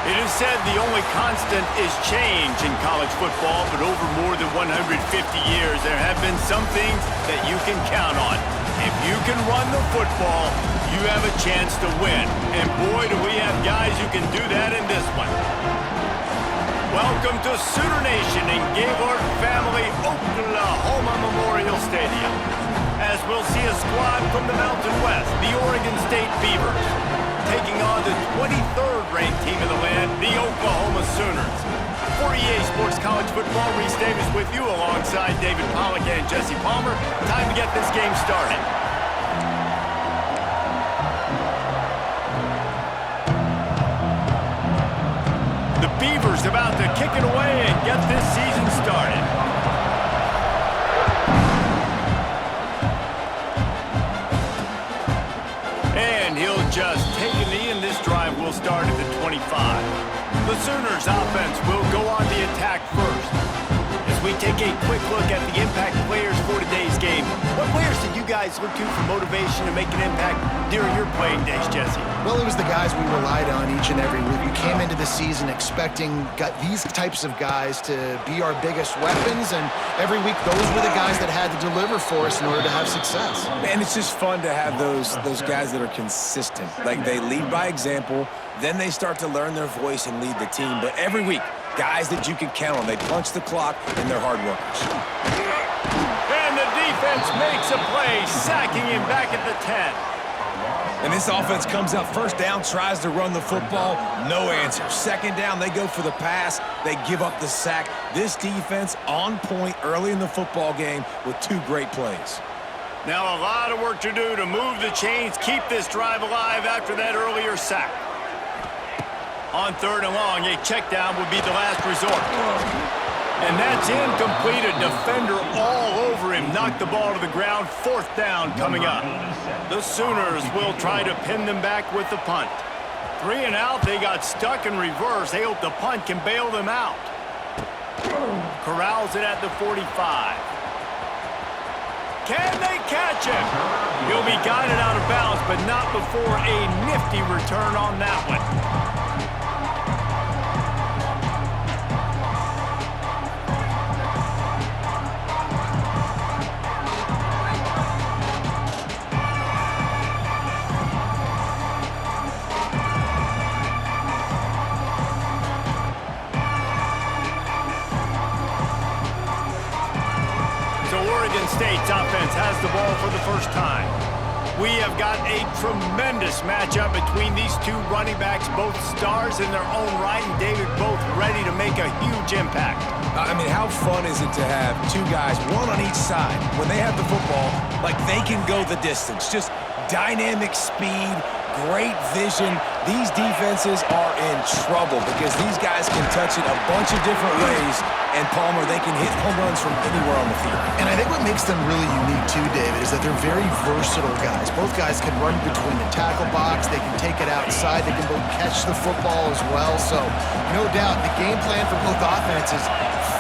It is said the only constant is change in college football, but over more than 150 years, there have been some things that you can count on. If you can run the football, you have a chance to win. And boy, do we have guys who can do that in this one. Welcome to Sooner Nation in Gaylord Family Oklahoma Memorial Stadium, as we'll see a squad from the Mountain West, the Oregon State Beavers, taking on the 23rd ranked team in the land, the Oklahoma Sooners. For EA Sports College Football, Reese Davis with you alongside David Pollack and Jesse Palmer. Time to get this game started. The Beavers about to kick it away and get this season started. And he'll just take a knee, and this drive will start at the 25. The Sooners offense will go on the attack first. As we take a quick look at the impact players for today's game, what players did you guys look to for motivation to make an impact during your playing days, Jesse? Well, it was the guys we relied on each and every week. We came into the season expecting these types of guys to be our biggest weapons, and every week those were the guys that had to deliver for us in order to have success. Man, it's just fun to have those guys that are consistent. Like, they lead by example, then they start to learn their voice and lead the team. But every week, guys that you can count on. They punch the clock, and they're hard workers. And the defense makes a play, sacking him back at the 10. And this offense comes out first down, tries to run the football, no answer. Second down, they go for the pass, they give up the sack. This defense on point early in the football game with two great plays. Now a lot of work to do to move the chains, keep this drive alive after that earlier sack. On third and long, a check down would be the last resort. And that's incomplete. A defender all over him. Knocked the ball to the ground. Fourth down coming up. The Sooners will try to pin them back with the punt. 3 and out. They got stuck in reverse. They hope the punt can bail them out. Corrals it at the 45. Can they catch him? He'll be guided out of bounds, but not before a nifty return on that one. State's offense has the ball for the first time. We have got a tremendous matchup between these two running backs, both stars in their own right, and David, both ready to make a huge impact. I mean, how fun is it to have two guys, one on each side, when they have the football, like they can go the distance. Just dynamic speed, great vision. These defenses are in trouble because these guys can touch it a bunch of different ways, and Palmer, they can hit home runs from anywhere on the field. And I think what makes them really unique too, David, is that they're very versatile guys. Both guys can run between the tackle box, they can take it outside, they can both catch the football as well. So no doubt the game plan for both offenses,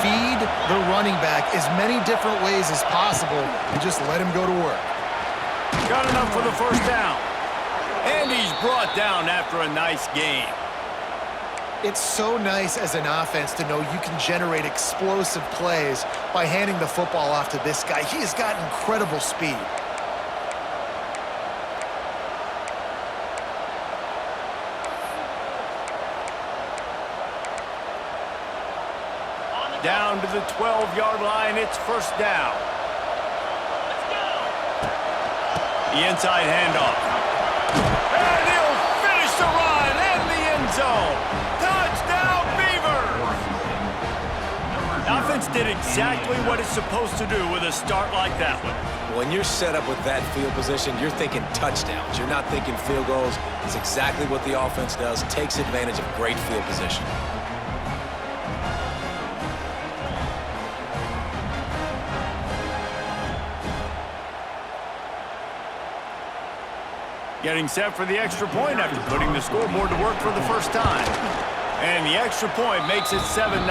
feed the running back as many different ways as possible and just let him go to work. Got enough for the first down. And he's brought down after a nice gain. It's so nice as an offense to know you can generate explosive plays by handing the football off to this guy. He has got incredible speed. Down to the 12-yard line, it's first down. The inside handoff. And he'll finish the run in the end zone. Touchdown, Beavers! The offense did exactly what it's supposed to do with a start like that one. When you're set up with that field position, you're thinking touchdowns. You're not thinking field goals. It's exactly what the offense does, takes advantage of great field position. Getting set for the extra point after putting the scoreboard to work for the first time. And the extra point makes it 7-0.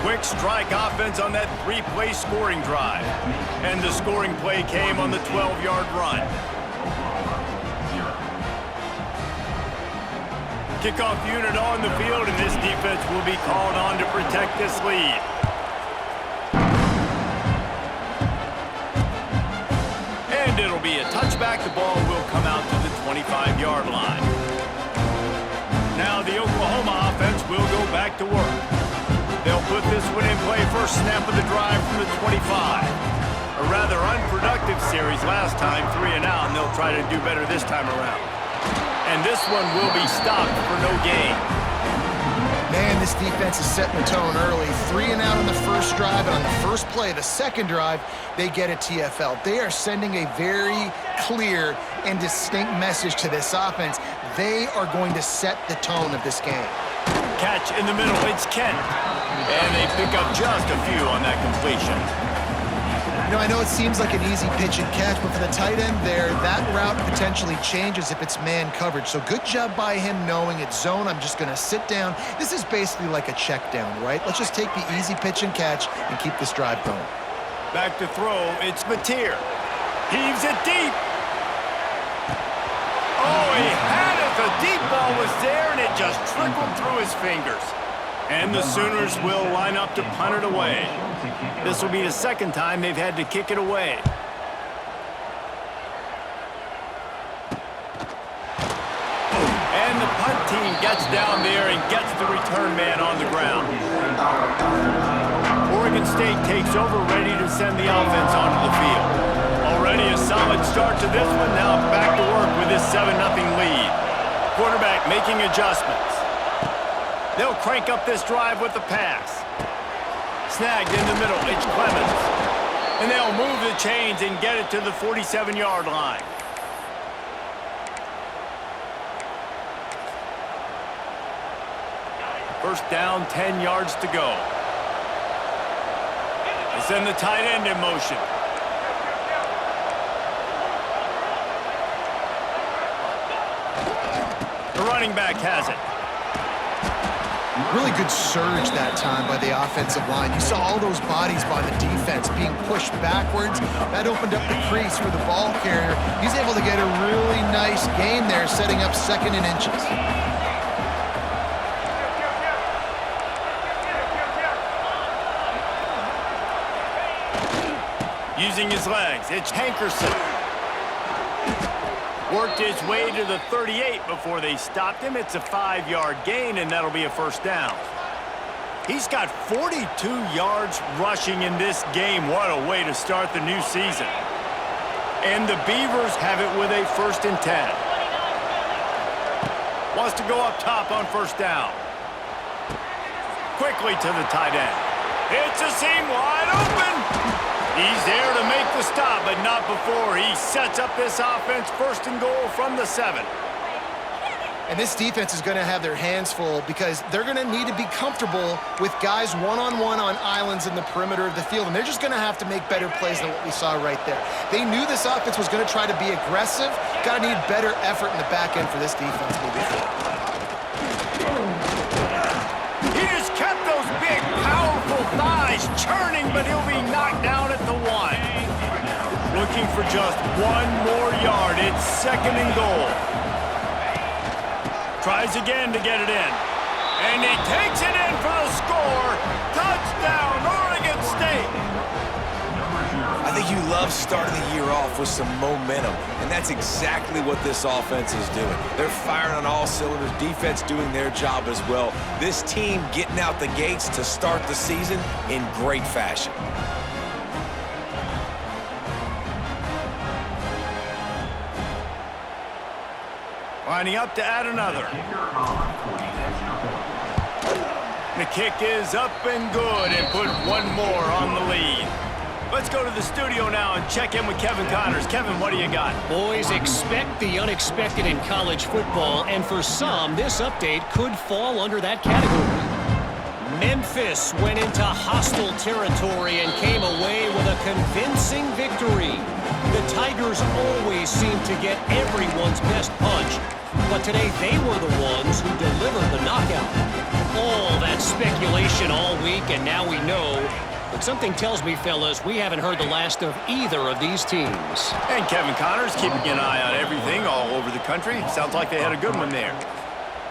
Quick strike offense on that three-play scoring drive. And the scoring play came on the 12-yard run. Kickoff unit on the field, and this defense will be called on to protect this lead. And it'll be a touchback. The ball will come out to the 25-yard line. Now the Oklahoma offense will go back to work. They'll put this one in play first snap of the drive from the 25. A rather unproductive series last time, 3 and out, and they'll try to do better this time around. And this one will be stopped for no gain. Man, this defense is setting the tone early. 3 and out on the first drive, and on the first play, the second drive, they get a TFL. They are sending a very clear and distinct message to this offense. They are going to set the tone of this game. Catch in the middle, it's Kent. And they pick up just a few on that completion. You know, I know it seems like an easy pitch and catch, but for the tight end there, that route potentially changes if it's man coverage. So good job by him knowing it's zone. I'm just going to sit down. This is basically like a check down, right? Let's just take the easy pitch and catch and keep this drive going. Back to throw, it's Mateer. Heaves it deep. Oh, he had it. The deep ball was there, and it just trickled through his fingers. And the Sooners will line up to punt it away. This will be the second time they've had to kick it away. And the punt team gets down there and gets the return man on the ground. Oregon State takes over, ready to send the offense onto the field. Already a solid start to this one. Now back to work with this 7-0 lead. Quarterback making adjustments. They'll crank up this drive with the pass. Snagged in the middle, it's Clemens. And they'll move the chains and get it to the 47-yard line. First down, 10 yards to go. They send the tight end in motion. The running back has it. Really good surge that time by the offensive line. You saw all those bodies by the defense being pushed backwards. That opened up the crease for the ball carrier. He's able to get a really nice gain there, setting up 2nd and inches. Using his legs, it's Hankerson. Worked his way to the 38 before they stopped him. It's a 5-yard gain, and that'll be a first down. He's got 42 yards rushing in this game. What a way to start the new season. And the Beavers have it with a 1st and 10. Wants to go up top on 1st down. Quickly to the tight end. It's a seam wide open. He's there to make the stop, but not before he sets up this offense 1st and goal from the 7. And this defense is going to have their hands full because they're going to need to be comfortable with guys one-on-one on islands in the perimeter of the field, and they're just going to have to make better plays than what we saw right there. They knew this offense was going to try to be aggressive. Got to need better effort in the back end for this defense moving forward. He just kept those big, powerful thighs churning, but he'll be knocked down at the 1. Looking for just 1 more yard. It's 2nd and goal. Tries again to get it in. And he takes it in for the score. Touchdown, Oregon State. I think you love starting the year off with some momentum, and that's exactly what this offense is doing. They're firing on all cylinders, defense doing their job as well. This team getting out the gates to start the season in great fashion. Lining up to add another. The kick is up and good and put 1 more on the lead. Let's go to the studio now and check in with Kevin Connors. Kevin, what do you got? Boys, expect the unexpected in college football, and for some, this update could fall under that category. Memphis went into hostile territory and came away with a convincing victory. The Tigers always seem to get everyone's best punch, but today they were the ones who delivered the knockout. All that speculation all week, and now we know. But something tells me, fellas, we haven't heard the last of either of these teams. And Kevin Connors keeping an eye on everything all over the country. Sounds like they had a good one there.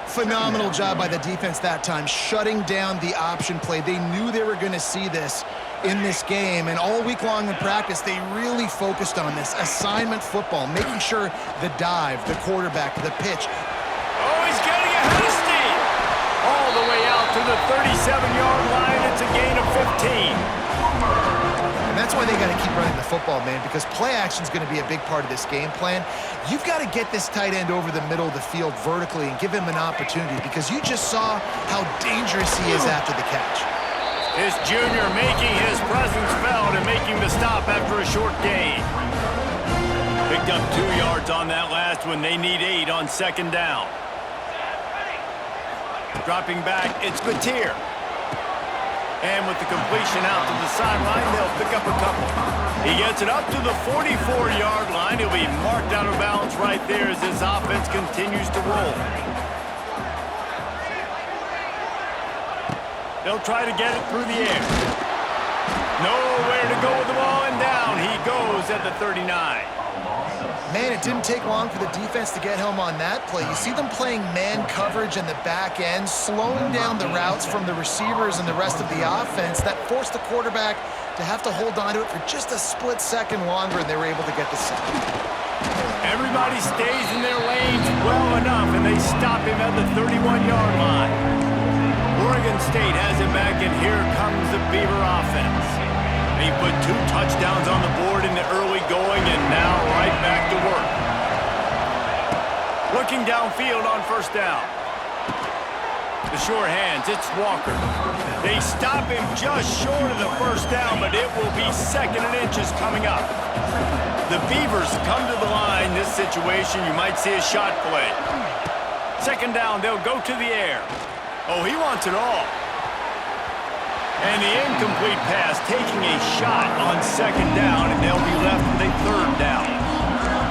Phenomenal job by the defense that time, shutting down the option play. They knew they were going to see this in this game, and all week long in practice, they really focused on this assignment football, making sure the dive, the quarterback, the pitch. Oh, he's getting ahead of steam. All the way out to the 37-yard line. It's a gain of 15. And that's why they got to keep running the football, man, because play action is going to be a big part of this game plan. You've got to get this tight end over the middle of the field vertically and give him an opportunity, because you just saw how dangerous he is after the catch. This junior making his presence felt and making the stop after a short gain. Picked up 2 yards on that last one. They need 8 on 2nd down. Dropping back, it's Gutier. And with the completion out to the sideline, they'll pick up a couple. He gets it up to the 44-yard line. He'll be marked out of bounds right there as this offense continues to roll. They'll try to get it through the air. Nowhere to go with the ball, and down he goes at the 39. Man, it didn't take long for the defense to get home on that play. You see them playing man coverage in the back end, slowing down the routes from the receivers and the rest of the offense. That forced the quarterback to have to hold on to it for just a split second longer, and they were able to get the sack. Everybody stays in their lanes well enough, and they stop him at the 31-yard line. Oregon State has it back, and here comes the Beaver offense. He put 2 touchdowns on the board in the early going, and now right back to work. Looking downfield on 1st down. The short hands, it's Walker. They stop him just short of the 1st down, but it will be 2nd and inches coming up. The Beavers come to the line. This situation, you might see a shot play. 2nd down, they'll go to the air. Oh, he wants it all. And the incomplete pass taking a shot on 2nd down, and they'll be left with a 3rd down.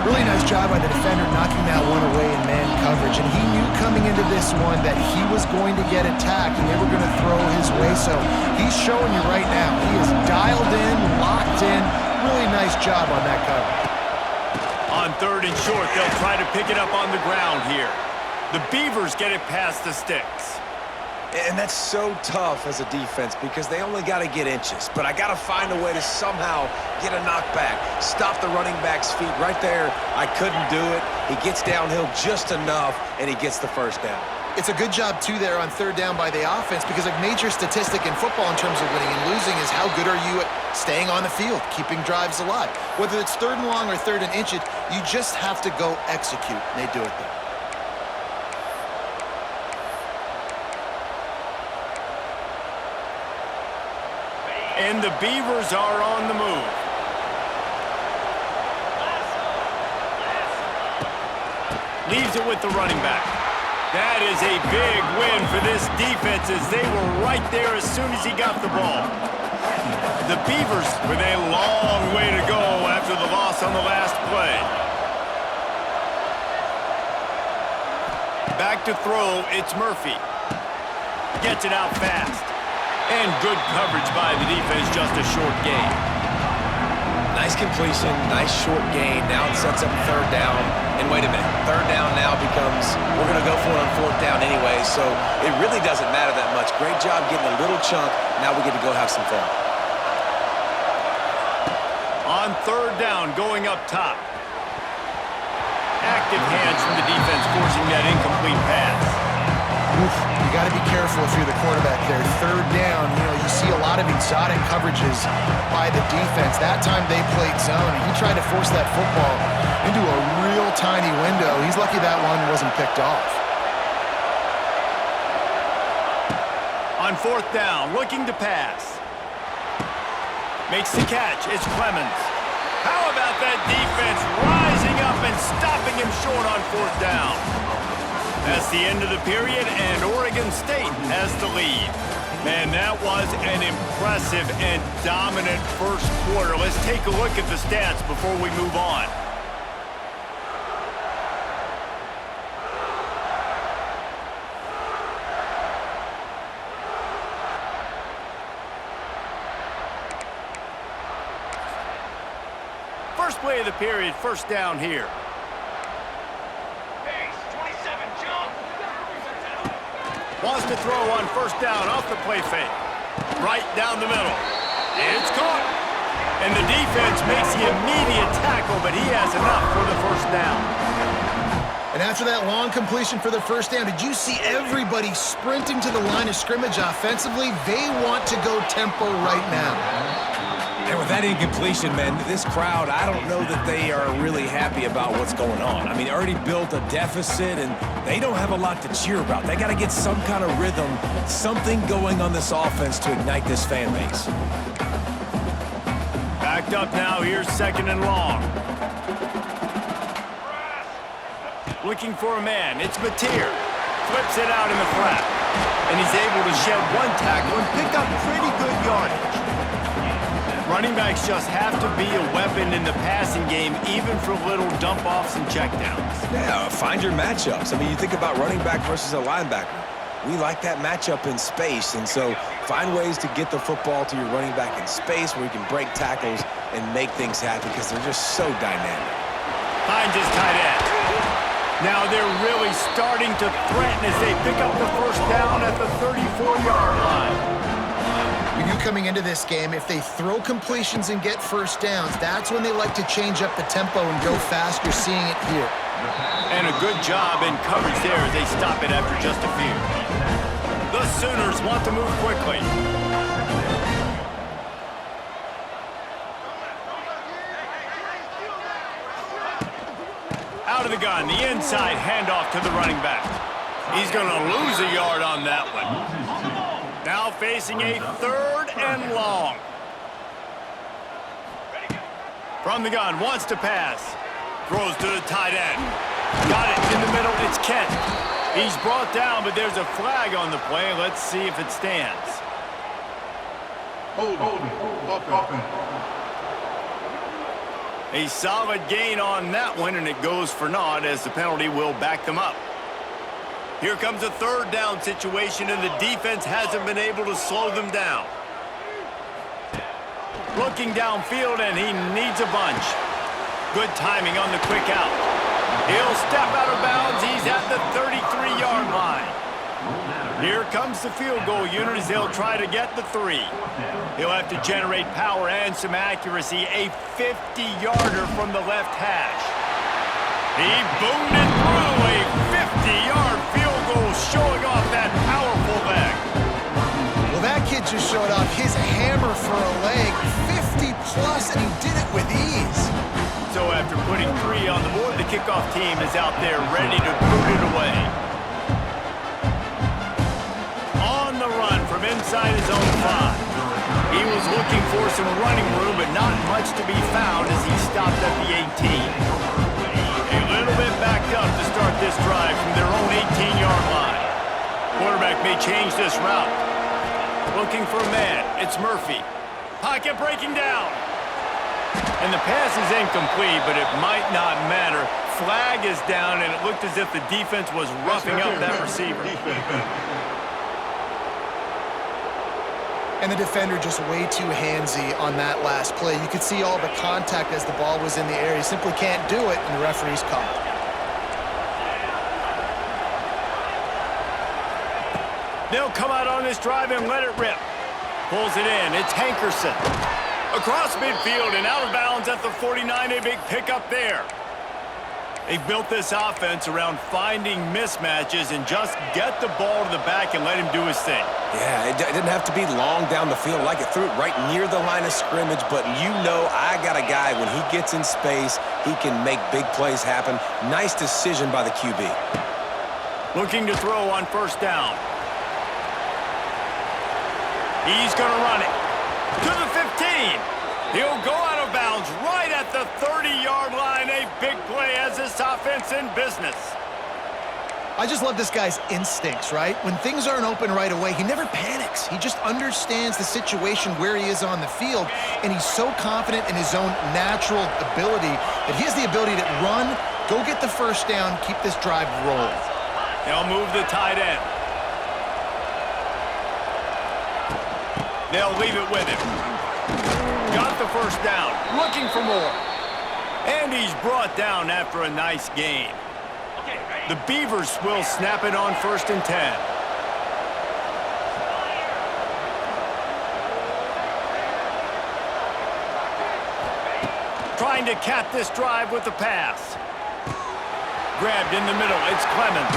Really nice job by the defender knocking that one away in man coverage. And he knew coming into this one that he was going to get attacked and they were going to throw his way. So he's showing you right now. He is dialed in, locked in. Really nice job on that coverage. On 3rd and short, they'll try to pick it up on the ground here. The Beavers get it past the sticks. And that's so tough as a defense because they only got to get inches. But I got to find a way to somehow get a knockback, stop the running back's feet. Right there, I couldn't do it. He gets downhill just enough, and he gets the 1st down. It's a good job, too, there on third down by the offense because a major statistic in football in terms of winning and losing is how good are you at staying on the field, keeping drives alive. Whether it's third and long or third and inches, you just have to go execute, and they do it there. And the Beavers are on the move. Leaves it with the running back. That is a big win for this defense as they were right there as soon as he got the ball. The Beavers with a long way to go after the loss on the last play. Back to throw, it's Murphy. Gets it out fast. And good coverage by the defense, just a short gain. Nice completion, nice short gain. Now it sets up third down. And wait a minute, third down now becomes, we're going to go for it on fourth down anyway, so it really doesn't matter that much. Great job getting a little chunk. Now we get to go have some fun. On third down, going up top. Active hands from the defense forcing that incomplete pass. You got to be careful if you're the quarterback there. Third down, you see a lot of exotic coverages by the defense. That time they played zone, and he tried to force that football into a real tiny window. He's lucky that one wasn't picked off. On fourth down, looking to pass. Makes the catch. It's Clemens. How about that defense rising up and stopping him short on fourth down? That's the end of the period, and Oregon State has the lead. Man, that was an impressive and dominant first quarter. Let's take a look at the stats before we move on. First play of the period, first down here. Wants to throw on first down off the play fake. Right down the middle. It's caught. And the defense makes the immediate tackle, but he has enough for the first down. And after that long completion for the first down, did you see everybody sprinting to the line of scrimmage offensively? They want to go tempo right now. And with that incompletion, man, this crowd, I don't know that they are really happy about what's going on. I mean, they already built a deficit, and they don't have a lot to cheer about. They got to get some kind of rhythm, something going on this offense to ignite this fan base. Backed up now, here's second and long. Looking for a man, it's Mateer. Flips it out in the flat. And he's able to shed one tackle and pick up pretty good yardage. Running backs just have to be a weapon in the passing game, even for little dump-offs and checkdowns. Yeah, find your matchups. I mean, you think about running back versus a linebacker. We like that matchup in space, and so find ways to get the football to your running back in space where you can break tackles and make things happen because they're just so dynamic. Finds his tight end. Now they're really starting to threaten as they pick up the first down at the 34-yard line. We knew coming into this game, if they throw completions and get first downs, that's when they like to change up the tempo and go fast. You're seeing it here. And a good job in coverage there as they stop it after just a few. The Sooners want to move quickly. Out of the gun, the inside handoff to the running back. He's going to lose a yard on that one. Now facing a third and long. From the gun, wants to pass. Throws to the tight end. Got it in the middle, it's Kent. He's brought down, but there's a flag on the play. Let's see if it stands. Hold on. A solid gain on that one, and it goes for naught as the penalty will back them up. Here comes a third down situation, and the defense hasn't been able to slow them down. Looking downfield, and he needs a bunch. Good timing on the quick out. He'll step out of bounds. He's at the 33-yard line. Here comes the field goal unit as they'll try to get the 3. He'll have to generate power and some accuracy. A 50-yarder from the left hash. He boomed it through. A 50-yard field goal showing off that powerful leg. Well, that kid just showed off his hammer for a leg, 50-plus, and he did it with ease. So after putting 3 on the board, the kickoff team is out there ready to boot it away. On the run from inside his own 5. He was looking for some running room, but not much to be found as he stopped at the 18. A little bit backed up to start this drive from their own 18-yard line. Quarterback may change this route. Looking for a man. It's Murphy. Pocket breaking down. And the pass is incomplete, but it might not matter. Flag is down, and it looked as if the defense was roughing up that receiver. And the defender just way too handsy on that last play. You could see all the contact as the ball was in the air. He simply can't do it, and the referee's called. They'll come out on this drive and let it rip. Pulls it in. It's Hankerson. Across midfield and out of bounds at the 49. A big pickup there. They've built this offense around finding mismatches and just get the ball to the back and let him do his thing. Yeah, it didn't have to be long down the field. Like it threw it right near the line of scrimmage, but you know I got a guy, when he gets in space, he can make big plays happen. Nice decision by the QB. Looking to throw on first down. He's going to run it to the 15. He'll go out of bounds right at the 30-yard line. A big play as this offense in business. I just love this guy's instincts, right? When things aren't open right away, he never panics. He just understands the situation where he is on the field, and he's so confident in his own natural ability that he has the ability to run, go get the first down, keep this drive rolling. They'll move the tight end. They'll leave it with him. Got the first down, looking for more. And he's brought down after a nice gain. The Beavers will snap it on 1st and 10. Trying to cap this drive with the pass. Grabbed in the middle, it's Clemens.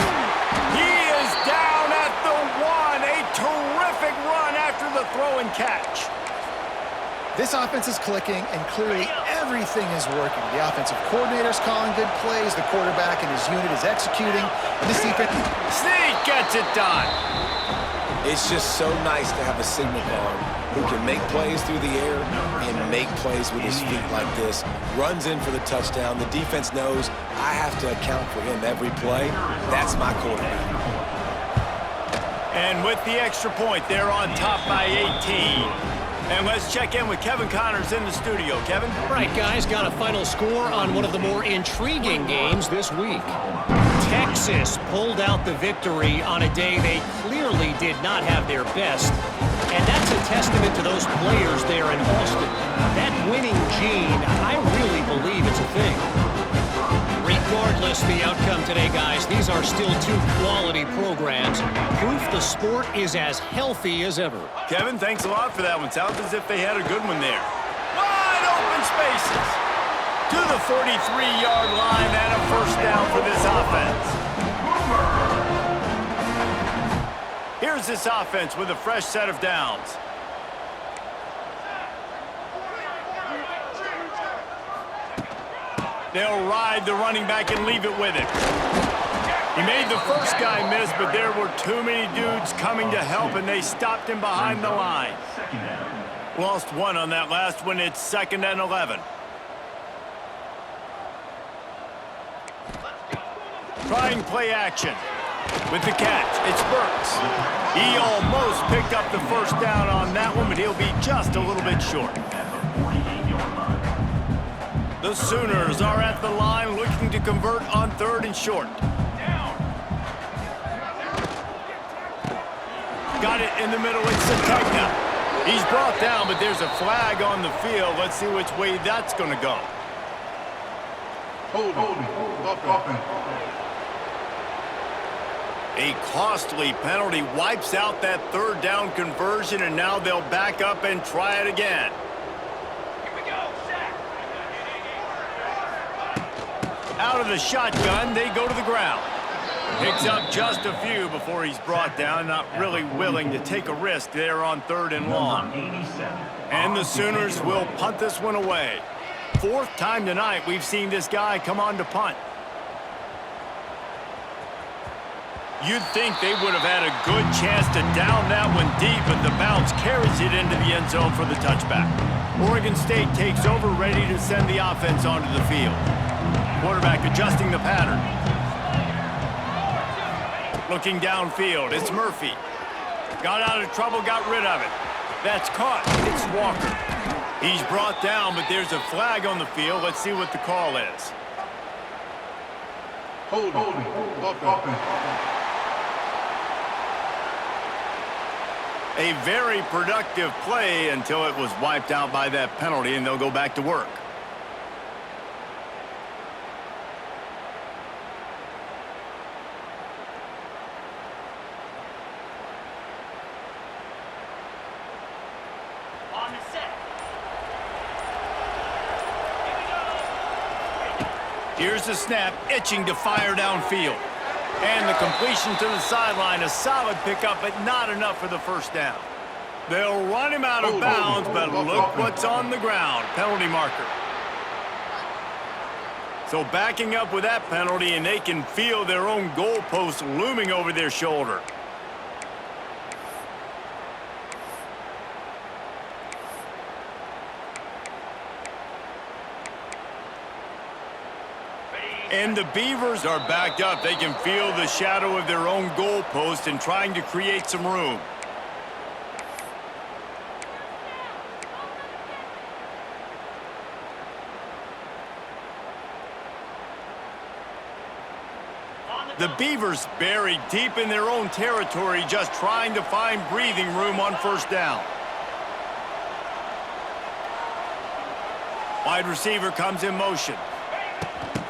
He is down at the 1. A terrific run after the throw and catch. This offense is clicking, and clearly everything is working. The offensive coordinator's calling good plays, the quarterback and his unit is executing, and this defense... Snead gets it done. It's just so nice to have a signal guard who can make plays through the air and make plays with his feet like this. Runs in for the touchdown. The defense knows I have to account for him every play. That's my quarterback. And with the extra point, they're on top by 18. And let's check in with Kevin Connors in the studio. Kevin? Right, guys, got a final score on one of the more intriguing games this week. Texas pulled out the victory on a day they clearly did not have their best. And that's a testament to those players there in Austin. That winning gene, I really believe it's a thing. Regardless the outcome today, guys, these are still 2 quality programs. Proof the sport is as healthy as ever. Kevin, thanks a lot for that one. Sounds as if they had a good one there. Wide open spaces. To the 43-yard line and a first down for this offense. Here's this offense with a fresh set of downs. They'll ride the running back and leave it with him. He made the first guy miss, but there were too many dudes coming to help, and they stopped him behind the line. Lost 1 on that last one. It's 2nd and 11. Trying play action. With the catch, it's Burks. He almost picked up the first down on that one, but he'll be just a little bit short. The Sooners are at the line looking to convert on 3rd and short. Got it in the middle, it's Sategna. He's brought down, but there's a flag on the field. Let's see which way that's going to go. A costly penalty wipes out that 3rd down conversion, and now they'll back up and try it again. Out of the shotgun, they go to the ground. Picks up just a few before he's brought down, not really willing to take a risk there on 3rd and long. And the Sooners will punt this one away. 4th time tonight we've seen this guy come on to punt. You'd think they would have had a good chance to down that one deep, but the bounce carries it into the end zone for the touchback. Oregon State takes over, ready to send the offense onto the field. Quarterback adjusting the pattern. Looking downfield, it's Murphy. Got out of trouble, got rid of it. That's caught. It's Walker. He's brought down, but there's a flag on the field. Let's see what the call is. Holding. A very productive play until it was wiped out by that penalty, and they'll go back to work. On the set. Here's the snap, itching to fire downfield. And the completion to the sideline, a solid pickup, but not enough for the first down. They'll run him out of bounds, but look what's on the ground. Penalty marker. So backing up with that penalty, and they can feel their own goalpost looming over their shoulder. And the Beavers are backed up. They can feel the shadow of their own goalpost and trying to create some room. The Beavers buried deep in their own territory, just trying to find breathing room on 1st down. Wide receiver comes in motion.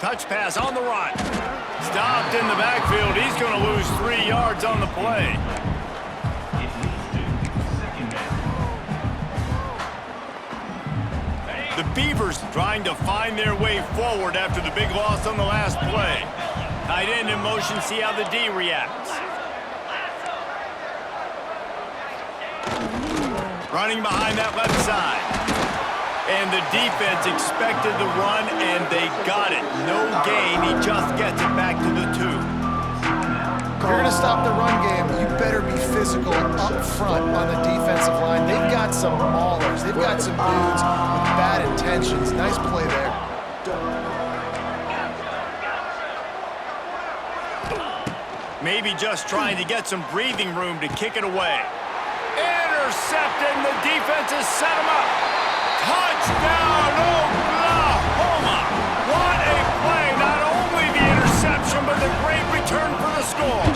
Touch pass on the run. Stopped in the backfield. He's going to lose 3 yards on the play. The Beavers trying to find their way forward after the big loss on the last play. Tight end in motion, see how the D reacts. Running behind that left side. And the defense expected the run, and they got it. No gain. He just gets it back to the 2. If you're going to stop the run game, you better be physical up front on the defensive line. They've got some maulers. They've got some dudes with bad intentions. Nice play there. Maybe just trying to get some breathing room to kick it away. Intercepted, and the defense has set him up. Touchdown, Oklahoma! What a play! Not only the interception, but the great return for the score.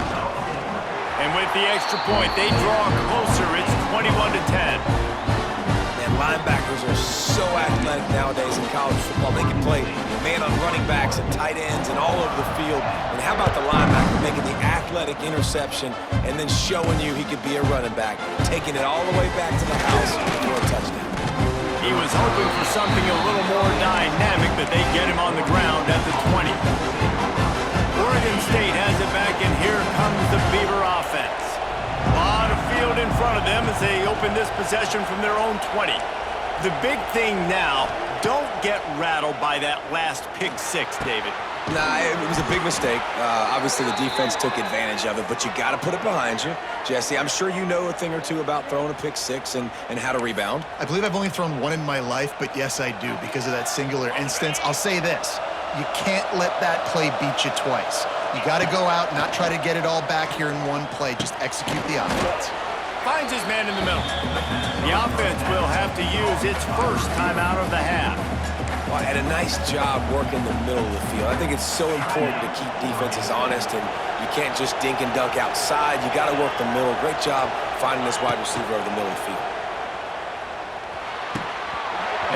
And with the extra point, they draw closer. It's 21-10. And linebackers are so athletic nowadays in college football. They can play man on running backs and tight ends and all over the field. And how about the linebacker making the athletic interception and then showing you he could be a running back, taking it all the way back to the house for a touchdown. He was hoping for something a little more dynamic, but they get him on the ground at the 20. Oregon State has it back, and here comes the Beaver offense. A lot of field in front of them as they open this possession from their own 20. The big thing now, don't get rattled by that last pick 6, David. Nah, it was a big mistake. Obviously, the defense took advantage of it, but you got to put it behind you. Jesse, I'm sure you know a thing or two about throwing a pick 6 and how to rebound. I believe I've only thrown one in my life, but yes, I do because of that singular instance. I'll say this. You can't let that play beat you twice. You got to go out, not try to get it all back here in one play. Just execute the offense. Finds his man in the middle. The offense will have to use its first time out of the half. Well, and a nice job working the middle of the field. I think it's so important to keep defenses honest, and you can't just dink and dunk outside. You got to work the middle. Great job finding this wide receiver over the middle of the field.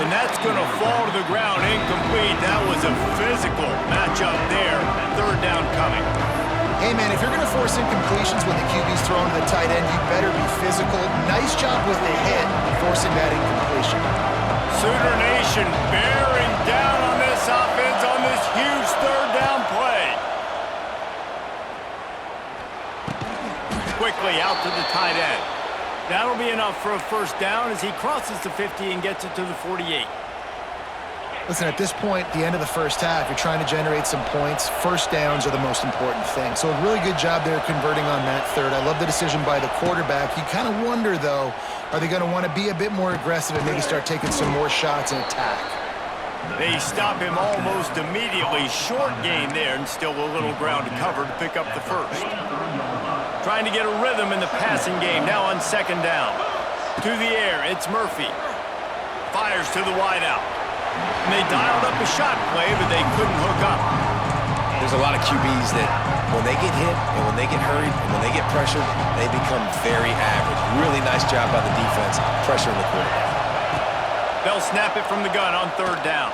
And that's going to fall to the ground incomplete. That was a physical matchup there. 3rd down coming. Hey, man, if you're going to force incompletions when the QB's throwing to the tight end, you better be physical. Nice job with the hit, forcing that incompletion. Sooner Nation bearing down on this offense on this huge 3rd down play. out to the tight end. That'll be enough for a first down as he crosses the 50 and gets it to the 48. Listen, at this point, the end of the first half, you're trying to generate some points. First downs are the most important thing. So a really good job there converting on that third. I love the decision by the quarterback. You kind of wonder, though, are they going to want to be a bit more aggressive and maybe start taking some more shots and attack? They stop him almost immediately. Short gain there and still a little ground to cover to pick up the first. Trying to get a rhythm in the passing game now on second down. To the air, it's Murphy. Fires to the wideout. And they dialed up a shot play, but they couldn't hook up. There's a lot of QBs that when they get hit and when they get hurried and when they get pressured, they become very average. Really nice job by the defense pressuring the quarterback. They'll snap it from the gun on third down.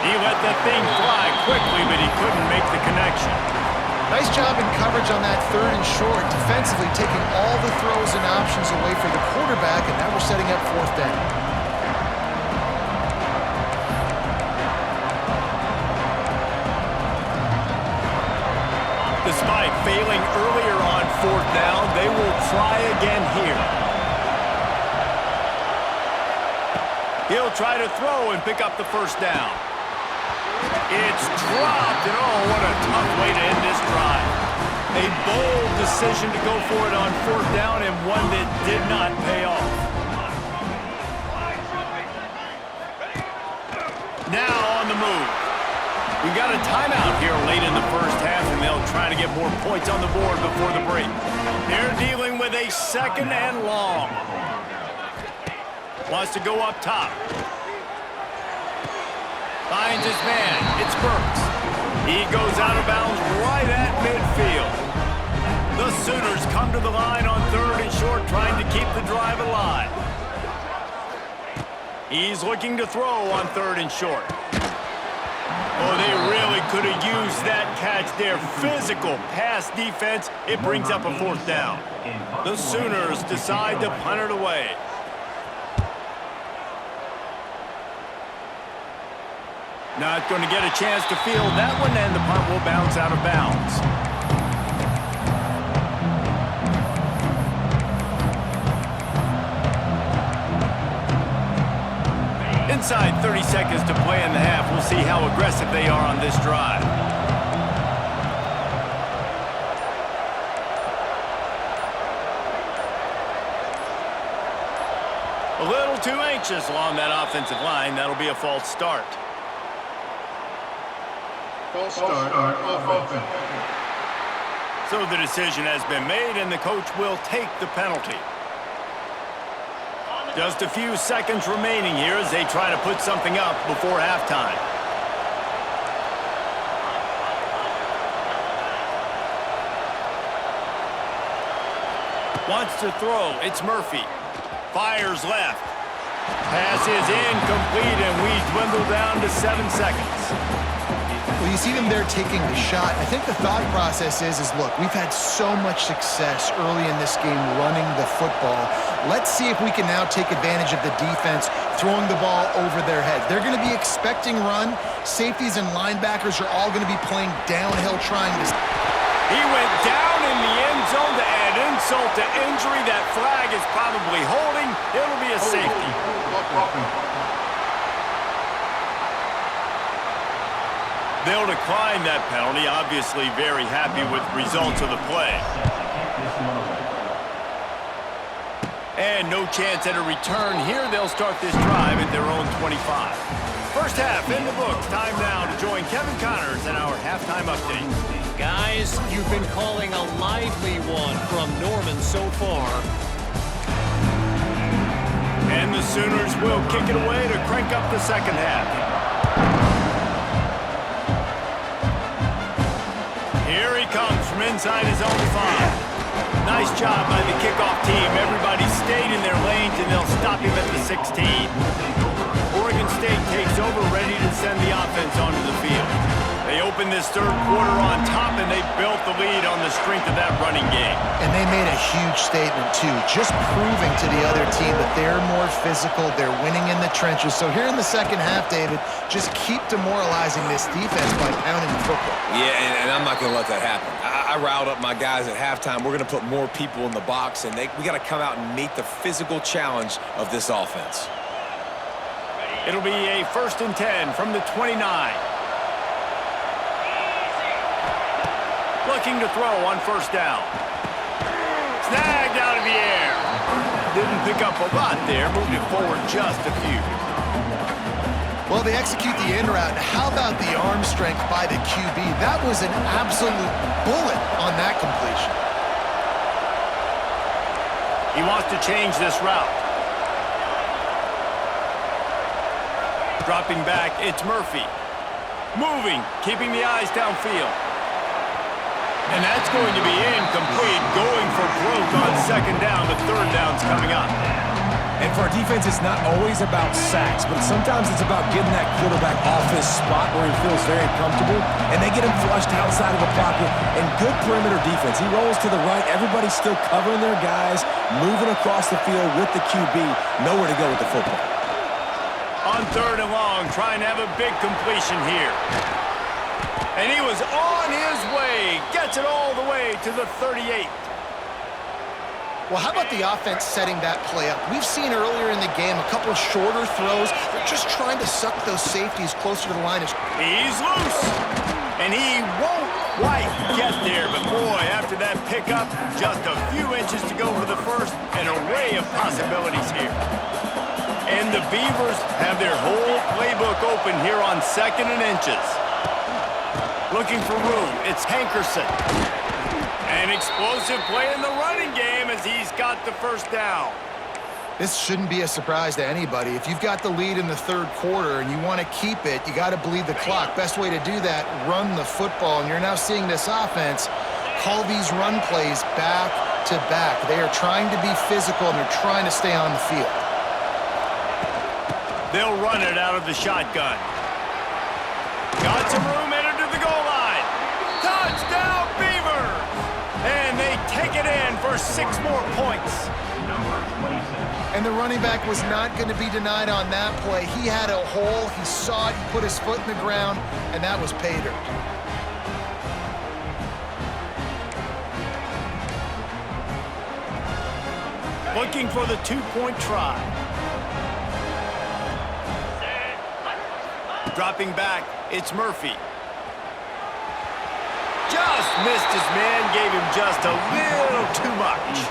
He let the thing fly quickly, but he couldn't make the connection. Nice job in coverage on that third and short, defensively taking all the throws and options away for the quarterback, and now we're setting up fourth down. Despite failing earlier on fourth down, they will try again here. He'll try to throw and pick up the first down. It's dropped, and oh, what a tough way to end this drive. A bold decision to go for it on fourth down and one that did not pay off. Now on the move. We got a timeout here late in the first half, and they'll try to get more points on the board before the break. They're dealing with a second and long. Wants to go up top. Finds his man. It's Burks. He goes out of bounds right at midfield. The Sooners come to the line on third and short, trying to keep the drive alive. He's looking to throw on third and short. Oh, they really could have used that catch there. Physical pass defense. It brings up a fourth down. The Sooners decide to punt it away. Not going to get a chance to field that one, and the punt will bounce out of bounds. Inside 30 seconds to play in the half. We'll see how aggressive they are on this drive. A little too anxious along that offensive line. That'll be a false start. False start on offense. So the decision has been made, and the coach will take the penalty. Just a few seconds remaining here as they try to put something up before halftime. Wants to throw. It's Murphy. Fires left. Pass is incomplete, and we dwindle down to 7 seconds. Well, you see them there taking the shot. I think the thought process is look, we've had so much success early in this game running the football. Let's see if we can now take advantage of the defense throwing the ball over their heads. They're going to be expecting run. Safeties and linebackers are all going to be playing downhill trying to... He went down in the end zone to add insult to injury. That flag is probably holding. It'll be a safety. They'll decline that penalty. Obviously very happy with the results of the play. And no chance at a return here. They'll start this drive at their own 25. First half in the books. Time now to join Kevin Connors in our halftime update. Guys, you've been calling a lively one from Norman so far. And the Sooners will kick it away to crank up the second half. Here he comes from inside his own 5. Nice job by the kickoff team. Everybody stayed in their lanes, and they'll stop him at the 16. Oregon State takes over, ready to send the offense onto the field. They open opened this third quarter on top, and they built the lead on the strength of that running game. And they made a huge statement, too, just proving to the other team that they're more physical, they're winning in the trenches. So here in the second half, David, just keep demoralizing this defense by pounding the football. Yeah, and I'm not going to let that happen. I riled up my guys at halftime. We're going to put more people in the box, and we got to come out and meet the physical challenge of this offense. It'll be a 1st and 10 from the 29. Looking to throw on 1st down. Snagged out of the air. Didn't pick up a lot there. Moved it forward just a few. Well, they execute the in route. How about the arm strength by the QB? That was an absolute bullet on that completion. He wants to change this route. Dropping back, it's Murphy. Moving, keeping the eyes downfield. And that's going to be incomplete, going for broke on 2nd down, but 3rd down's coming up. And for our defense, it's not always about sacks, but sometimes it's about getting that quarterback off his spot where he feels very comfortable, and they get him flushed outside of the pocket, and good perimeter defense. He rolls to the right, everybody's still covering their guys, moving across the field with the QB, nowhere to go with the football. On 3rd and long, trying to have a big completion here. And he was on his way. Gets it all the way to the 38. Well, how about the offense setting that play up? We've seen earlier in the game a couple of shorter throws. They're just trying to suck those safeties closer to the line. He's loose. And he won't quite get there. But, boy, after that pickup, just a few inches to go for the first. An array of possibilities here. And the Beavers have their whole playbook open here on 2nd and inches. Looking for room. It's Hankerson. An explosive play in the running game as he's got the 1st down. This shouldn't be a surprise to anybody. If you've got the lead in the 3rd quarter and you want to keep it, you got to bleed the clock. Best way to do that, run the football. And you're now seeing this offense call these run plays back to back. They are trying to be physical, and they're trying to stay on the field. They'll run it out of the shotgun. Got some room, entered to the goal line. Touchdown, Beavers! And they take it in for 6 more points. And the running back was not going to be denied on that play. He had a hole, he saw it, he put his foot in the ground, and that was pay dirt. Looking for the 2-point try. Dropping back, it's Murphy. Just missed his man, gave him just a little too much.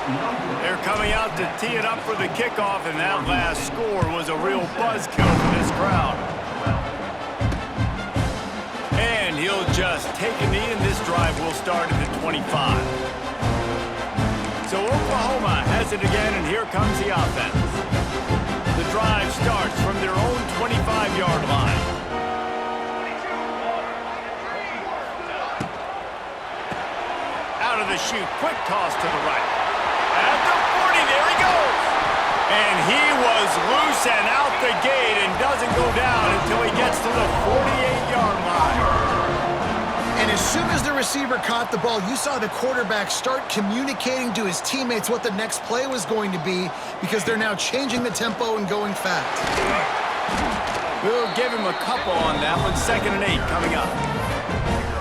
They're coming out to tee it up for the kickoff, and that last score was a real buzzkill for this crowd. And he'll just take a knee, and this drive will start at the 25. So Oklahoma has it again, and here comes the offense. The drive starts from their own 25-yard line. Out of the chute, quick toss to the right. At the 40, there he goes. And he was loose and out the gate and doesn't go down until he gets to the 48-yard line. And as soon as the receiver caught the ball, you saw the quarterback start communicating to his teammates what the next play was going to be, because they're now changing the tempo and going fast. We'll give him a couple on that one. 2nd and 8 coming up.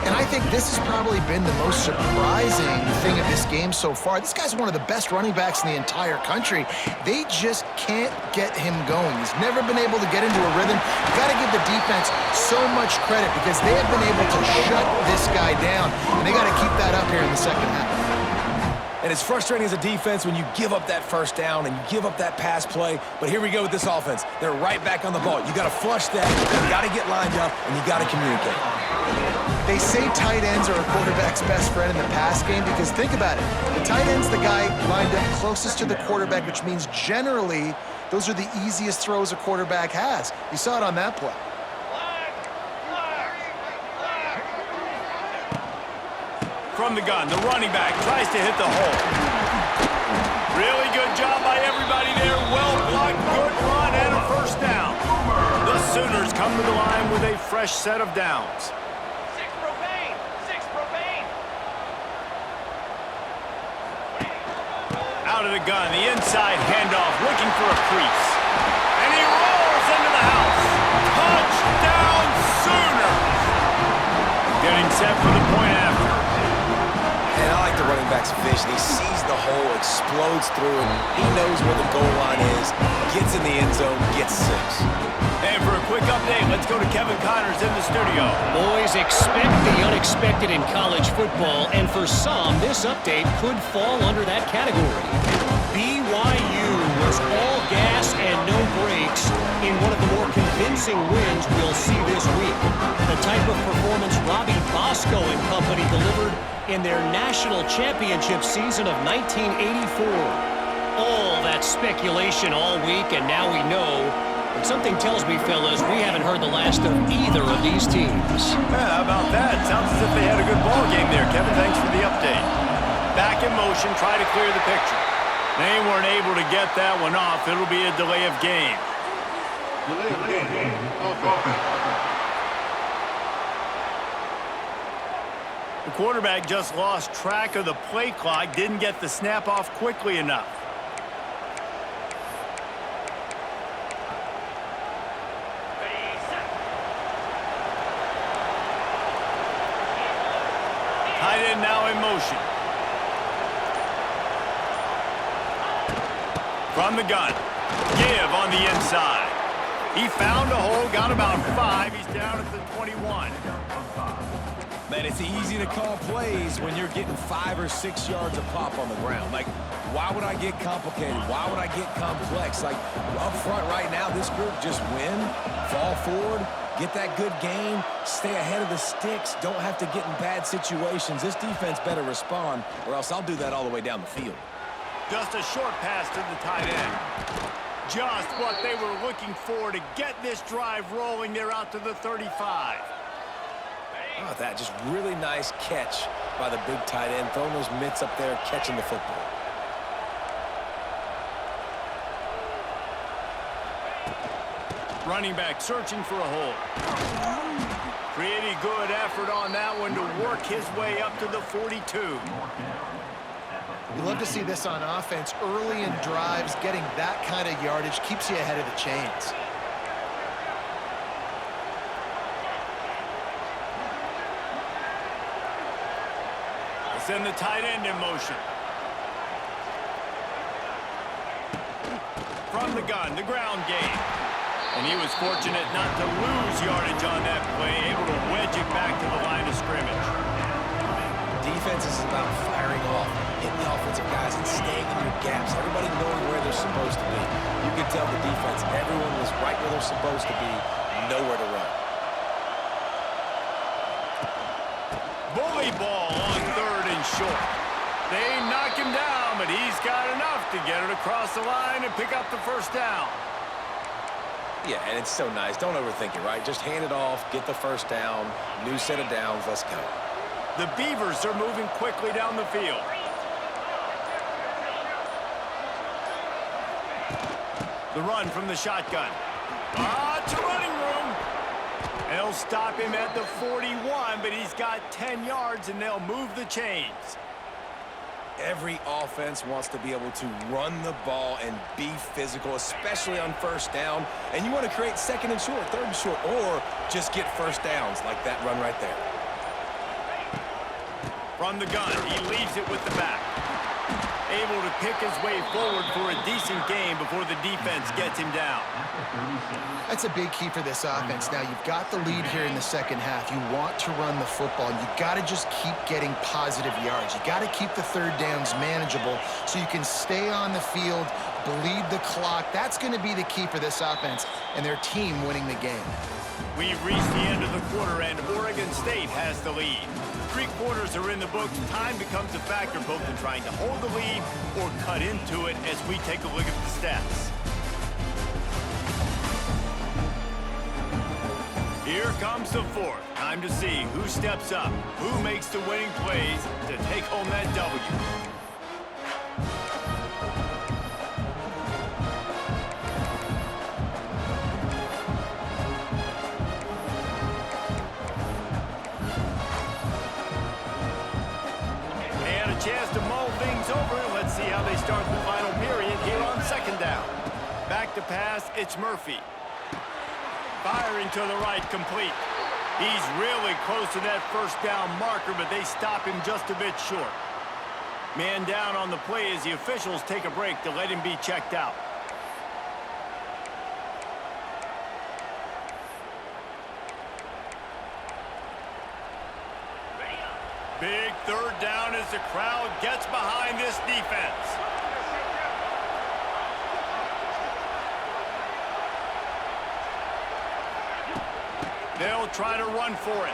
And I think this has probably been the most surprising thing of this game so far. This guy's one of the best running backs in the entire country. They just can't get him going. He's never been able to get into a rhythm. You've got to give the defense so much credit, because they have been able to shut this guy down, and they got to keep that up here in the second half. And it's frustrating as a defense when you give up that 1st down and you give up that pass play. But here we go with this offense. They're right back on the ball. You got to flush that. You got to get lined up, and you got to communicate. They say tight ends are a quarterback's best friend in the pass game, because think about it. The tight end's the guy lined up closest to the quarterback, which means generally those are the easiest throws a quarterback has. You saw it on that play. From the gun, the running back tries to hit the hole. Really good job by everybody there. Well blocked, good run, and a 1st down. The Sooners come to the line with a fresh set of downs. Out of the gun, the inside handoff, looking for a crease. And he rolls into the house. Touchdown Sooners! Getting set for the point after. And I like the running back's vision. He sees the hole, explodes through it. He knows where the goal line is, gets in the end zone, gets 6. And for a quick update, let's go to Kevin Connors in the studio. Boys, expect the unexpected in college football, and for some, this update could fall under that category. BYU was all gas and no brakes in one of the more convincing wins we'll see this week. The type of performance Robbie Bosco and company delivered in their national championship season of 1984. All that speculation all week, and now we know. But something tells me, fellas, we haven't heard the last of either of these teams. Yeah, how about that? Sounds as if they had a good ball game there. Kevin, thanks for the update. Back in motion, try to clear the picture. They weren't able to get that one off. It'll be a delay of game. Delay of game. Offense. The quarterback just lost track of the play clock, didn't get the snap off quickly enough. Tight end now in motion. From the gun. Give on the inside. He found a hole, got about 5. He's down at the 21. Man, it's easy to call plays when you're getting 5 or 6 yards of pop on the ground. Like, why would I get complicated? Why would I get complex? Like, up front right now, this group just win, fall forward, get that good game, stay ahead of the sticks, don't have to get in bad situations. This defense better respond, or else I'll do that all the way down the field. Just a short pass to the tight end. Just what they were looking for to get this drive rolling. They're out to the 35. Oh, that just really nice catch by the big tight end, throwing those mitts up there, catching the football. Running back searching for a hole. Pretty good effort on that one to work his way up to the 42. You love to see this on offense. Early in drives, getting that kind of yardage keeps you ahead of the chains. Send the tight end in motion. From the gun, the ground game. And he was fortunate not to lose yardage on that play, able to wedge it back to the line of scrimmage. Defense is about firing off, hitting the offensive guys and staying in your gaps. Everybody knowing where they're supposed to be. You can tell the defense, everyone was right where they're supposed to be, nowhere to run. Bully ball on 3rd and short. They knock him down, but he's got enough to get it across the line and pick up the first down. Yeah, and it's so nice. Don't overthink it, right? Just hand it off, get the first down, new set of downs, let's go. The Beavers are moving quickly down the field. The run from the shotgun. To running room. They'll stop him at the 41, but he's got 10 yards, and they'll move the chains. Every offense wants to be able to run the ball and be physical, especially on first down. And you want to create 2nd and short, 3rd and short, or just get first downs like that run right there. From the gun, he leaves it with the back. Able to pick his way forward for a decent game before the defense gets him down. That's a big key for this offense. Now, you've got the lead here in the second half. You want to run the football. You got to just keep getting positive yards. You got to keep the 3rd downs manageable so you can stay on the field, bleed the clock. That's going to be the key for this offense and their team winning the game. We've reached the end of the quarter, and Oregon State has the lead. 3 quarters are in the books. Time becomes a factor both in trying to hold the lead or cut into it as we take a look at the stats. Here comes the 4th. Time to see who steps up, who makes the winning plays to take home that W. Chance to mull things over. Let's see how they start the final period here on second down. Back to pass, it's Murphy. Firing to the right, complete. He's really close to that first down marker, but they stop him just a bit short. Man down on the play as the officials take a break to let him be checked out. Big third down as the crowd gets behind this defense. They'll try to run for it.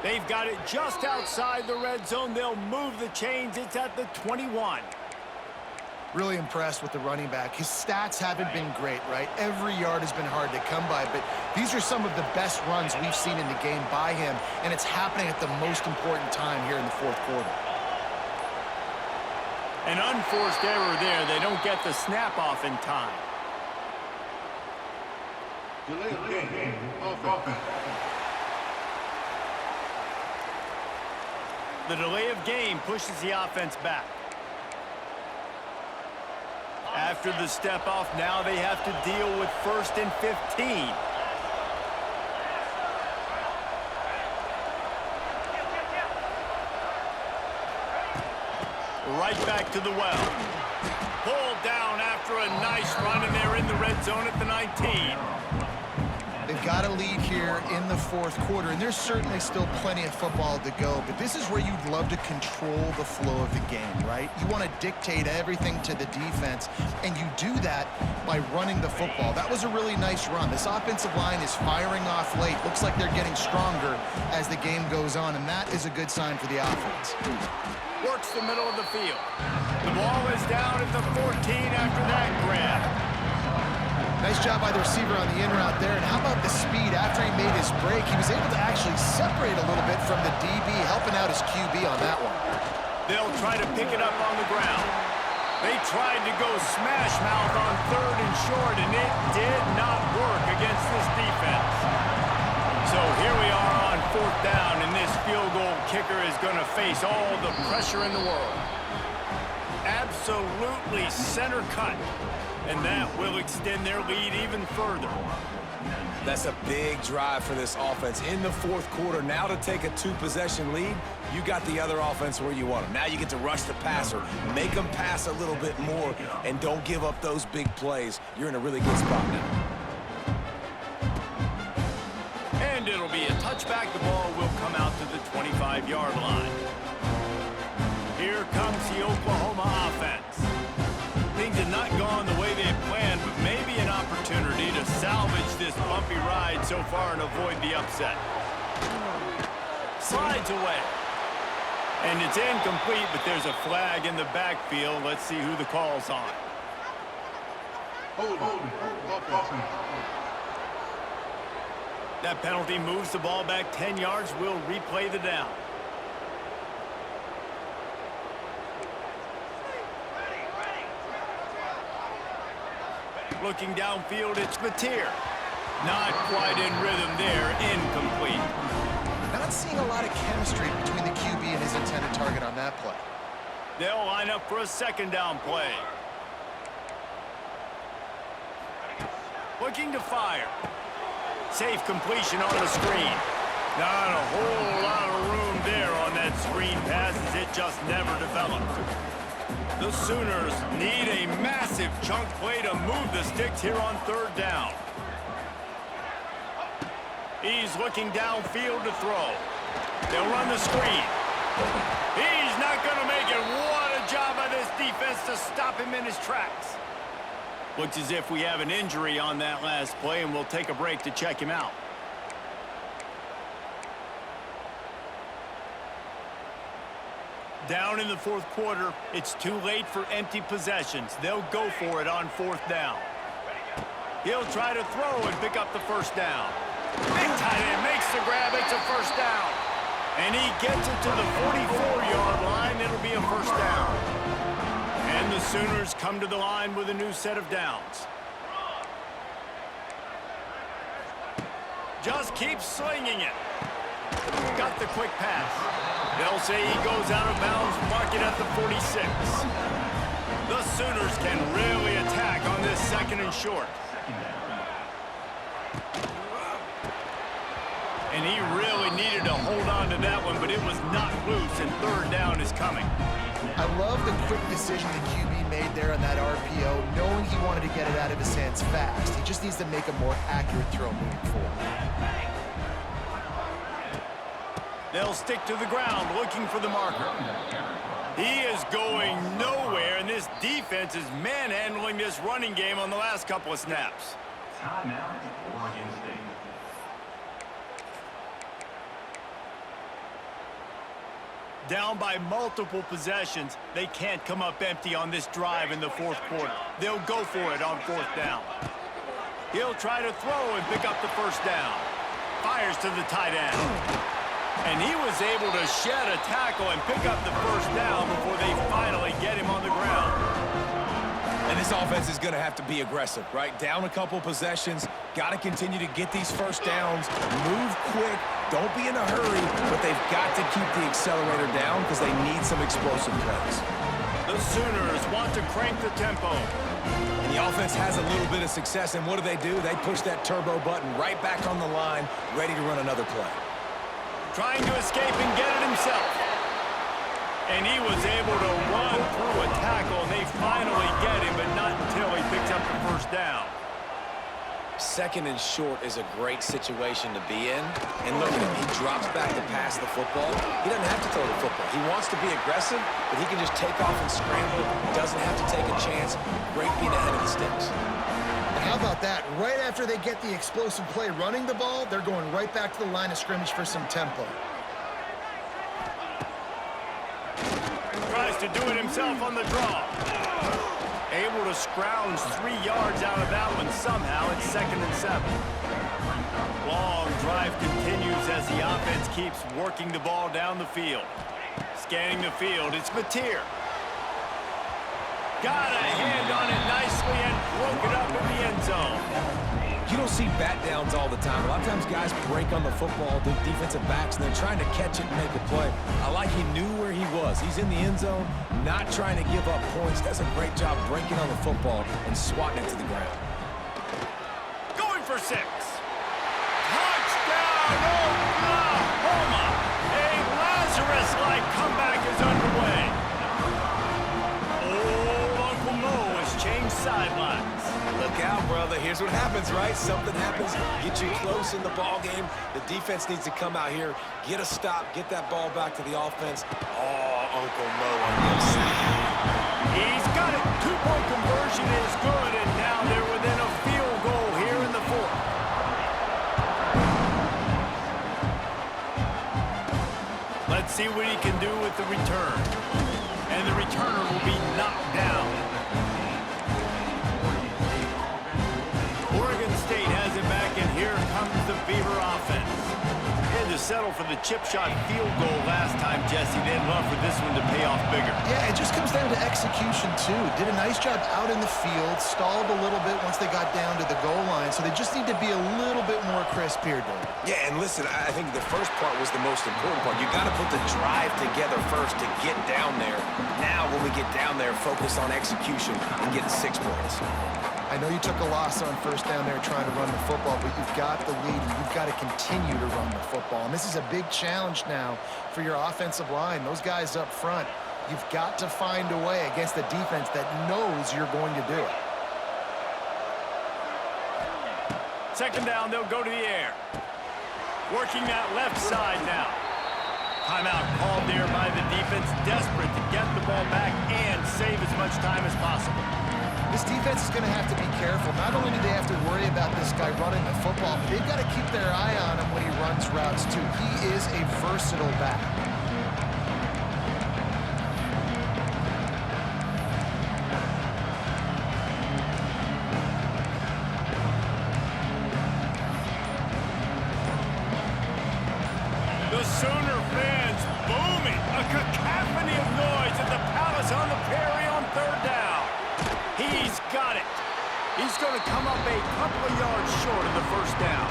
They've got it just outside the red zone. They'll move the chains. It's at the 21. Really impressed with the running back. His stats haven't been great, right? Every yard has been hard to come by, but these are some of the best runs we've seen in the game by him, and it's happening at the most important time here in the fourth quarter. An unforced error there. They don't get the snap off in time. Delay of game. Offense. The delay of game pushes the offense back. After the step off, now they have to deal with 1st and 15. Right back to the well. Pulled down after a nice run, and they're in the red zone at the 19. They've got a lead here in the fourth quarter, and there's certainly still plenty of football to go, but this is where you'd love to control the flow of the game, right? You want to dictate everything to the defense, and you do that by running the football. That was a really nice run. This offensive line is firing off late. Looks like they're getting stronger as the game goes on, and that is a good sign for the offense. Works the middle of the field. The ball is down at the 14 after that grab. Nice job by the receiver on the in route there. And how about the speed after he made his break? He was able to actually separate a little bit from the DB, helping out his QB on that one. They'll try to pick it up on the ground. They tried to go smash mouth on 3rd and short, and it did not work against this defense. So here we are on 4th down, and this field goal kicker is going to face all the pressure in the world. Absolutely center cut. And that will extend their lead even further. That's a big drive for this offense in the fourth quarter. Now to take a 2-possession lead, you got the other offense where you want them. Now you get to rush the passer, make them pass a little bit more, and don't give up those big plays. You're in a really good spot now. And it'll be a touchback. The ball will come out to the 25-yard line. Here comes the Oklahoma offense. Things have not gone the way they had planned, but maybe an opportunity to salvage this bumpy ride so far and avoid the upset. Slides away. And it's incomplete, but there's a flag in the backfield. Let's see who the call's on. Hold. Offense. That penalty moves the ball back 10 yards. We'll replay the down. Looking downfield, it's Mateer. Not quite in rhythm there, incomplete. Not seeing a lot of chemistry between the QB and his intended target on that play. They'll line up for a 2nd down play. Looking to fire. Safe completion on the screen. Not a whole lot of room there on that screen pass as it just never developed. The Sooners need a massive chunk play to move the sticks here on 3rd down. He's looking downfield to throw. They'll run the screen. He's not going to make it. What a job by this defense to stop him in his tracks. Looks as if we have an injury on that last play, and we'll take a break to check him out. Down in the fourth quarter, it's too late for empty possessions. They'll go for it on 4th down. He'll try to throw and pick up the 1st down. Big tight end makes the grab. It's a 1st down. And he gets it to the 44-yard line. It'll be a 1st down. And the Sooners come to the line with a new set of downs. Just keep slinging it. Got the quick pass. They'll say he goes out of bounds, mark it at the 46. The Sooners can really attack on this 2nd and short. And he really needed to hold on to that one, but it was not loose, and 3rd down is coming. I love the quick decision the QB made there on that RPO, knowing he wanted to get it out of his hands fast. He just needs to make a more accurate throw moving forward. They'll stick to the ground looking for the marker. He is going nowhere, and this defense is manhandling this running game on the last couple of snaps. Timeout, Oregon State. Down by multiple possessions, they can't come up empty on this drive in the 4th quarter. They'll go for it on 4th down. He'll try to throw and pick up the 1st down. Fires to the tight end. And he was able to shed a tackle and pick up the 1st down before they finally get him on the ground. And this offense is going to have to be aggressive, right? Down a couple possessions, got to continue to get these 1st downs, move quick, don't be in a hurry, but they've got to keep the accelerator down because they need some explosive plays. The Sooners want to crank the tempo. And the offense has a little bit of success, and what do? They push that turbo button right back on the line, ready to run another play. Trying to escape and get it himself. And he was able to run through a tackle, and they finally get him, but not until he picks up the 1st down. 2nd and short is a great situation to be in. And look at him. He drops back to pass the football. He doesn't have to throw the football. He wants to be aggressive, but he can just take off and scramble. Doesn't have to take a chance. Great being ahead of the sticks. And how about that? Right after they get the explosive play running the ball, they're going right back to the line of scrimmage for some tempo. Tries to do it himself on the draw. Able to scrounge 3 yards out of that one somehow. It's 2nd and 7. Long drive continues as the offense keeps working the ball down the field. Scanning the field, it's Mateer. Got a hand on it nicely and broke it up in the end zone. You don't see bat downs all the time. A lot of times guys break on the football, the defensive backs, and they're trying to catch it and make a play. I like he knew where he was. He's in the end zone, not trying to give up points. Does a great job breaking on the football and swatting it to the ground. Going for 6. Touchdown, Oklahoma! A Lazarus-like comeback is underway. Old Uncle Mo has changed sidelines. Look out, brother. Here's what happens, right? Something happens, get you close in the ball game. The defense needs to come out here, get a stop, get that ball back to the offense. Oh, Uncle Mo on the outside. He's got it. 2-point conversion is good, and now they're within a field goal here in the 4th. Let's see what he can do with the return. And the returner will be knocked down. Oregon State has it back, and here comes the Beaver offense. Had to settle for the chip shot field goal last time, Jesse. They'd love for this one to pay off bigger. Yeah, it just comes down to execution, too. Did a nice job out in the field, stalled a little bit once they got down to the goal line, so they just need to be a little bit more crisp here, David. Yeah, and listen, I think the first part was the most important part. You got to put the drive together first to get down there. Now, when we get down there, focus on execution and getting 6 points. I know you took a loss on 1st down there trying to run the football, but you've got the lead, and you've got to continue to run the football. And this is a big challenge now for your offensive line. Those guys up front, you've got to find a way against a defense that knows you're going to do it. 2nd down, they'll go to the air. Working that left side now. Timeout called there by the defense, desperate to get the ball back and save as much time as possible. This defense is going to have to be careful. Not only do they have to worry about this guy running the football, but they've got to keep their eye on him when he runs routes, too. He is a versatile back. The Sooner fans booming. A cacophony of noise at the Palace on the Prairie on 3rd down. He's got it. He's going to come up a couple of yards short of the 1st down.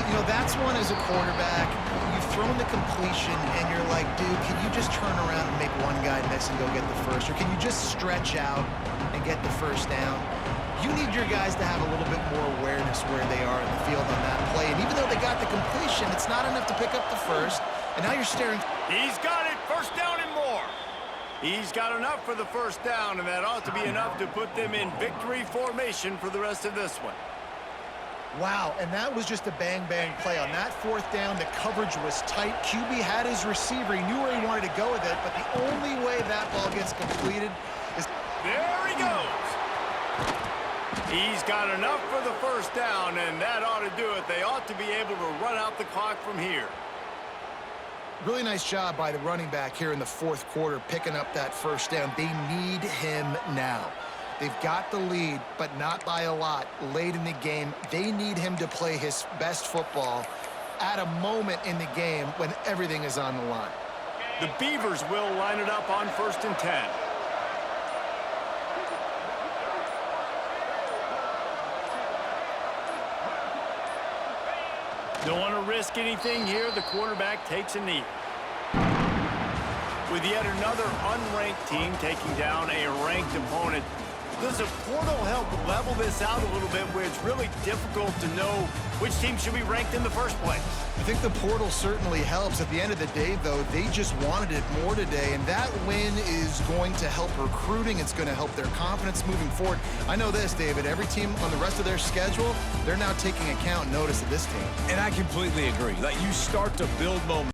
You know, that's one as a quarterback. You thrown the completion and you're like, dude, can you just turn around and make one guy miss and go get the first? Or can you just stretch out and get the first down? You need your guys to have a little bit more awareness where they are in the field on that play. And even though they got the completion, it's not enough to pick up the first. And now you're staring. He's got it. First down and more. He's got enough for the first down, and that ought to be enough to put them in victory formation for the rest of this one. Wow, and that was just a bang-bang play. On that fourth down, the coverage was tight. QB had his receiver. He knew where he wanted to go with it, but the only way that ball gets completed is... There he goes. He's got enough for the first down, and that ought to do it. They ought to be able to run out the clock from here. Really nice job by the running back here in the fourth quarter, picking up that first down. They need him now. They've got the lead, but not by a lot late in the game. They need him to play his best football at a moment in the game when everything is on the line. The Beavers will line it up on 1st and 10. Don't want to risk anything here. The quarterback takes a knee. With yet another unranked team taking down a ranked opponent, does a portal help level this out a little bit where it's really difficult to know which team should be ranked in the first place? I think the portal certainly helps. At the end of the day, though, they just wanted it more today, and that win is going to help recruiting. It's going to help their confidence moving forward. I know this, David, every team on the rest of their schedule, they're now taking account and notice of this team. And I completely agree. Like, you start to build momentum.